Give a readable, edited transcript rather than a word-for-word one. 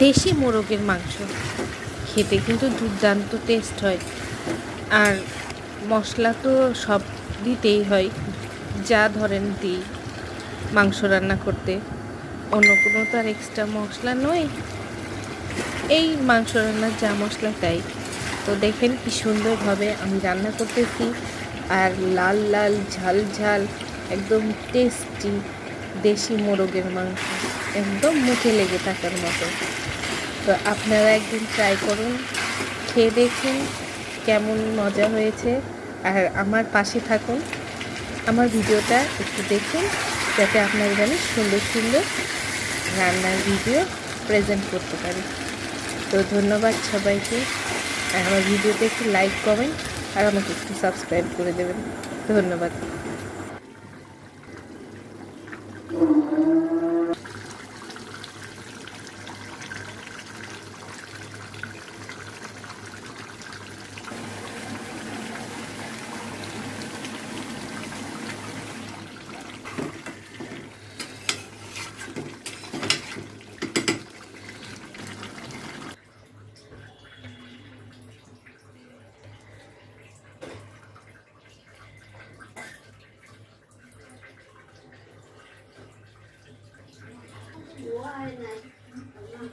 দেশি মোরগের মাংস খেতে কিন্তু দুর্দান্ত টেস্ট হয়। আর মশলা তো সব দিতেই হয়, যা ধরেন দিই মাংস রান্না করতে, অন্য কোনো তো আর এক্সট্রা মশলা নয়, এই মাংস রান্নার যা মশলা তাই। তো দেখেন কি সুন্দরভাবে আমি রান্না করতেছি, আর লাল লাল ঝাল ঝাল একদম টেস্টি দেশি মোরগের মাংস, একদম মুখে লেগে থাকার মতো। তো আপনারা একদিন ট্রাই করুন, খেয়ে দেখুন কেমন মজা হয়েছে। আর আমার পাশে থাকুন, আমার ভিডিওটা একটু দেখুন, যাতে আপনাদের আমি সুন্দর সুন্দর রান্নার ভিডিও প্রেজেন্ট করতে পারি। তো ধন্যবাদ সবাইকে। আর আমার ভিডিওতে একটু লাইক কমেন্ট আর আমাকে একটু সাবস্ক্রাইব করে দেবেন। ধন্যবাদ। Why not?